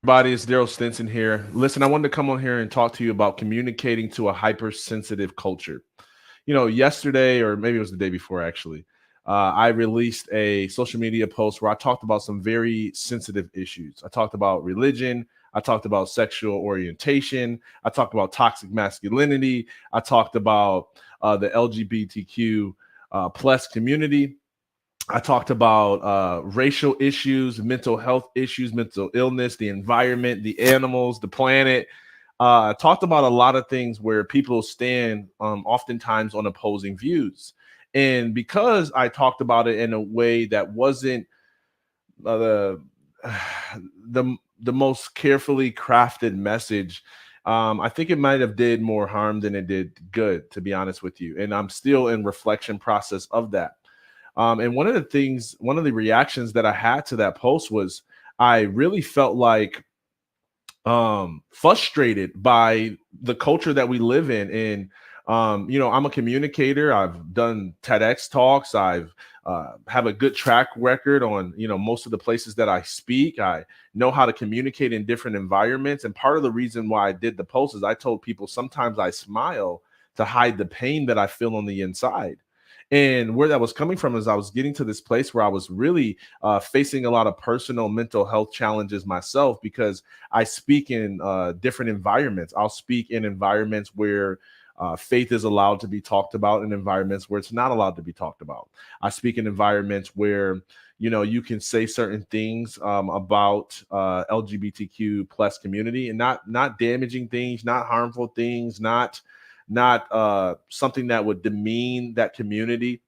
Everybody, it's Daryl Stinson here. Listen, I wanted to come on here and talk to you about communicating to a hypersensitive culture. Yesterday, or maybe it was the day before, actually, I released a social media post where I talked about some very sensitive issues. I talked about religion. I talked about sexual orientation. I talked about toxic masculinity. I talked about the LGBTQ plus community. I talked about racial issues, mental health issues, mental illness, the environment, the animals, the planet. I talked about a lot of things where people stand oftentimes on opposing views. And because I talked about it in a way that wasn't the the most carefully crafted message, I think it might have did more harm than it did good, to be honest with you. And I'm still in reflection process of that. And one of the reactions that I had to that post was I really felt like frustrated by the culture that we live in. And I'm a communicator. I've done TEDx talks. I've have a good track record on most of the places that I speak. I know how to communicate in different environments. And part of the reason why I did the post is I told people sometimes I smile to hide the pain that I feel on the inside. And where that was coming from is I was getting to this place where I was really facing a lot of personal mental health challenges myself because I speak in different environments. I'll speak in environments where faith is allowed to be talked about, in environments where it's not allowed to be talked about. I speak in environments where you can say certain things about LGBTQ plus community and not damaging things, not harmful things, not something that would demean that community,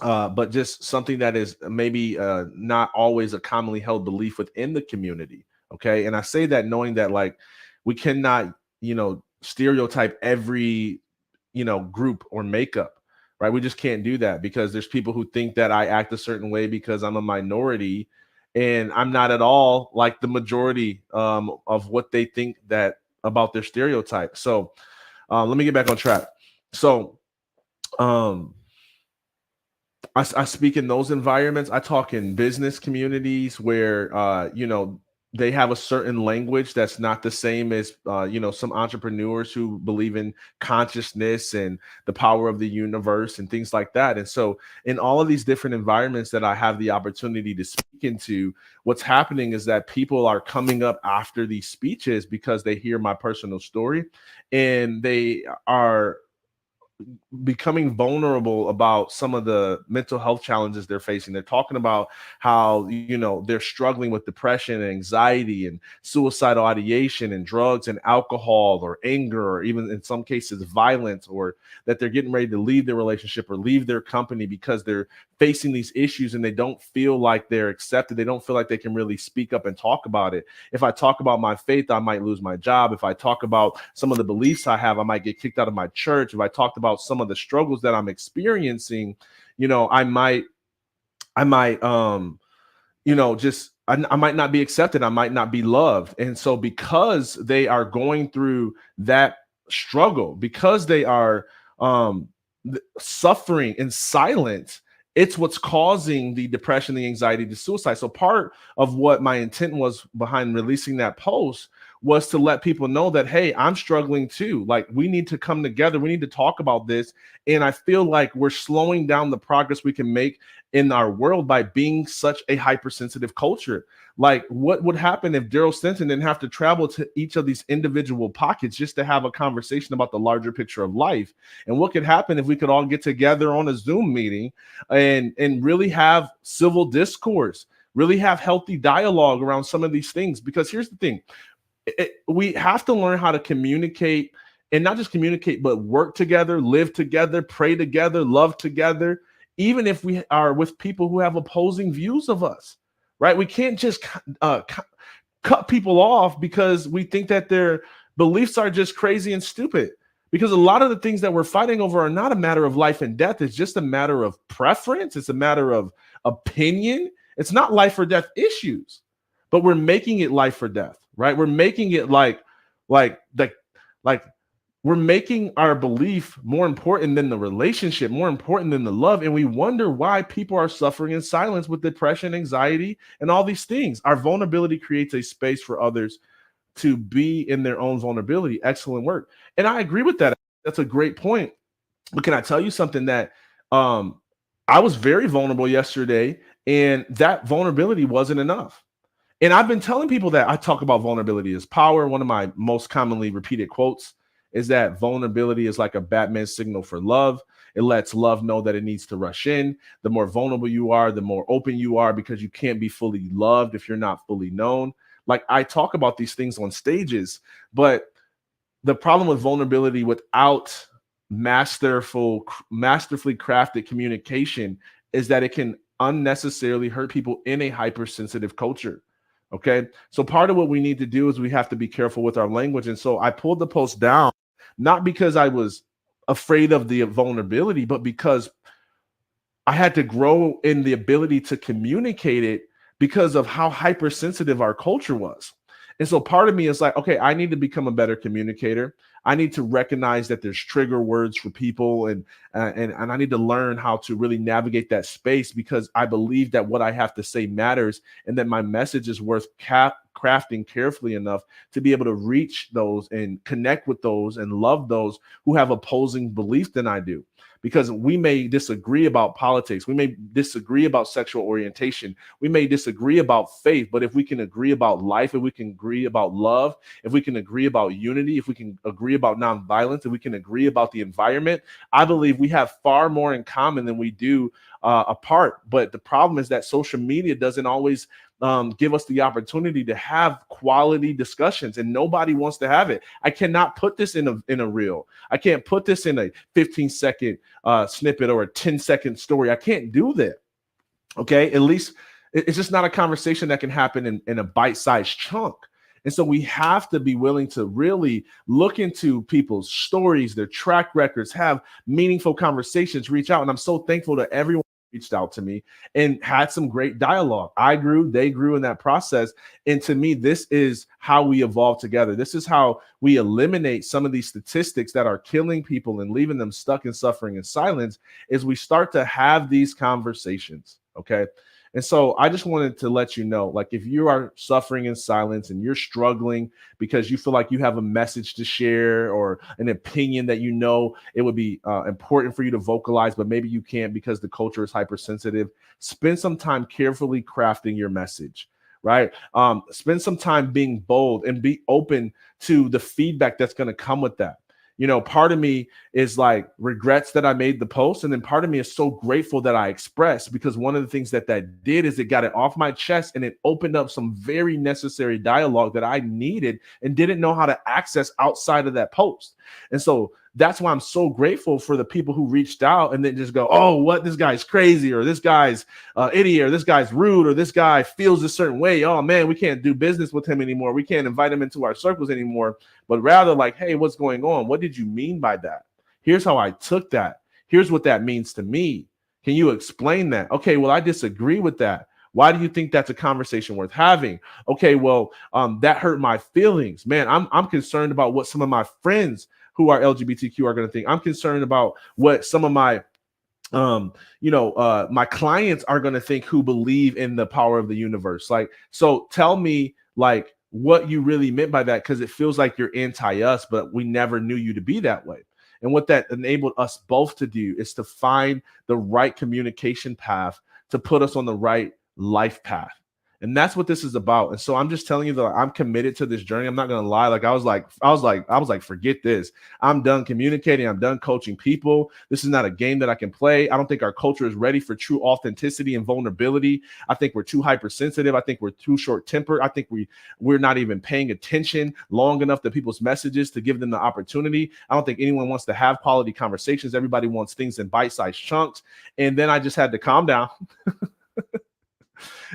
but just something that is maybe not always a commonly held belief within the community. Okay. And I say that knowing that, like, we cannot, stereotype every, group or makeup, right? We just can't do that because there's people who think that I act a certain way because I'm a minority and I'm not at all like the majority of what they think that about their stereotype. So let me get back on track. So, um, I speak in those environments. I talk in business communities where they have a certain language that's not the same as some entrepreneurs who believe in consciousness and the power of the universe and things like that. And so in all of these different environments that I have the opportunity to speak into, what's happening is that people are coming up after these speeches because they hear my personal story and they are becoming vulnerable about some of the mental health challenges they're facing. They're talking about how they're struggling with depression and anxiety and suicidal ideation and drugs and alcohol or anger or even in some cases violence, or that they're getting ready to leave their relationship or leave their company because they're facing these issues and they don't feel like they're accepted. They don't feel like they can really speak up and talk about it. If I talk about my faith, I might lose my job. If I talk about some of the beliefs I have, I might get kicked out of my church. If I talked about some of the struggles that I'm experiencing, I might not be accepted. I might not be loved. And so because they are going through that struggle, because they are suffering in silence, it's what's causing the depression, the anxiety, the suicide. So part of what my intent was behind releasing that post was to let people know that, hey, I'm struggling too. Like, we need to come together. We need to talk about this. And I feel like we're slowing down the progress we can make in our world by being such a hypersensitive culture. Like, what would happen if Daryl Stinson didn't have to travel to each of these individual pockets just to have a conversation about the larger picture of life? And what could happen if we could all get together on a Zoom meeting and really have civil discourse, really have healthy dialogue around some of these things? Because here's the thing, we have to learn how to communicate, and not just communicate, but work together, live together, pray together, love together, even if we are with people who have opposing views of us, right? We can't just cut people off because we think that their beliefs are just crazy and stupid. Because a lot of the things that we're fighting over are not a matter of life and death. It's just a matter of preference. It's a matter of opinion. It's not life or death issues, but we're making it life or death, right? We're making it like like we're making our belief more important than the relationship, more important than the love. And we wonder why people are suffering in silence with depression, anxiety, and all these things. Our vulnerability creates a space for others to be in their own vulnerability. Excellent work. And I agree with that. That's a great point. But can I tell you something that um, I was very vulnerable yesterday, and that vulnerability wasn't enough. And I've been telling people that I talk about vulnerability as power. One of my most commonly repeated quotes is that vulnerability is like a Batman signal for love. It lets love know that it needs to rush in. The more vulnerable you are, the more open you are, because you can't be fully loved if you're not fully known. Like, I talk about these things on stages, but the problem with vulnerability without masterfully crafted communication is that it can unnecessarily hurt people in a hypersensitive culture. Okay. So part of what we need to do is we have to be careful with our language. And so I pulled the post down, not because I was afraid of the vulnerability, but because I had to grow in the ability to communicate it because of how hypersensitive our culture was. And so part of me is like, okay, I need to become a better communicator. I need to recognize that there's trigger words for people, and I need to learn how to really navigate that space, because I believe that what I have to say matters, and that my message is worth crafting carefully enough to be able to reach those and connect with those and love those who have opposing beliefs than I do. Because we may disagree about politics, we may disagree about sexual orientation, we may disagree about faith, but if we can agree about life, if we can agree about love, if we can agree about unity, if we can agree about nonviolence, if we can agree about the environment, I believe we have far more in common than we do apart. But the problem is that social media doesn't always give us the opportunity to have quality discussions, and nobody wants to have it. I cannot put this in a reel. I can't put this in a 15-second snippet or a 10-second story. I can't do that. Okay, at least it's just not a conversation that can happen in a bite-sized chunk. And so we have to be willing to really look into people's stories, their track records, have meaningful conversations, reach out. And I'm so thankful to everyone who reached out to me and had some great dialogue. I grew, they grew in that process. And to me, this is how we evolve together. This is how we eliminate some of these statistics that are killing people and leaving them stuck in suffering and silence, is we start to have these conversations. Okay. And so I just wanted to let you know, like, if you are suffering in silence and you're struggling because you feel like you have a message to share or an opinion that you know it would be important for you to vocalize, but maybe you can't because the culture is hypersensitive, spend some time carefully crafting your message. Right. Spend some time being bold and be open to the feedback that's going to come with that. You know, part of me is like regrets that I made the post, and then part of me is so grateful that I expressed, because one of the things that did is it got it off my chest, and it opened up some very necessary dialogue that I needed and didn't know how to access outside of that post. And so that's why I'm so grateful for the people who reached out and then just go, oh, what, this guy's crazy, or this guy's idiot, or this guy's rude, or this guy feels a certain way. Oh man, we can't do business with him anymore. We can't invite him into our circles anymore. But rather like, hey, what's going on? What did you mean by that? Here's how I took that. Here's what that means to me. Can you explain that? Okay, well, I disagree with that. Why do you think that's a conversation worth having? Okay, well, that hurt my feelings. Man, I'm concerned about what some of my friends who are LGBTQ are going to think. I'm concerned about what some of my my clients are going to think who believe in the power of the universe. Like, so tell me like what you really meant by that, because it feels like you're anti us, but we never knew you to be that way. And what that enabled us both to do is to find the right communication path to put us on the right life path. And that's what this is about. And so I'm just telling you that I'm committed to this journey. I'm not going to lie. Like I was like, forget this. I'm done communicating. I'm done coaching people. This is not a game that I can play. I don't think our culture is ready for true authenticity and vulnerability. I think we're too hypersensitive. I think we're too short tempered. I think we're not even paying attention long enough to people's messages to give them the opportunity. I don't think anyone wants to have quality conversations. Everybody wants things in bite-sized chunks. And then I just had to calm down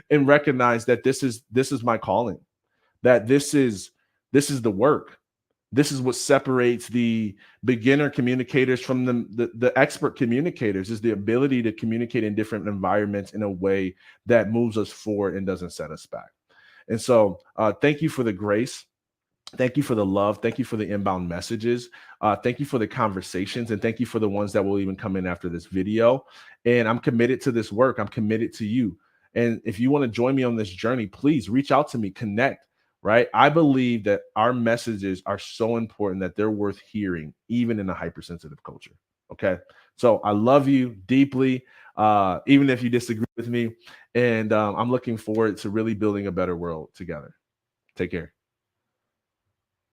and recognize that this is my calling, that this is the work. This is what separates the beginner communicators from the expert communicators, is the ability to communicate in different environments in a way that moves us forward and doesn't set us back. And so thank you for the grace. Thank you for the love. Thank you for the inbound messages. Thank you for the conversations. And thank you for the ones that will even come in after this video. And I'm committed to this work. I'm committed to you. And if you want to join me on this journey, please reach out to me, connect, right? I believe that our messages are so important that they're worth hearing, even in a hypersensitive culture. Okay. So I love you deeply, even if you disagree with me. And I'm looking forward to really building a better world together. Take care.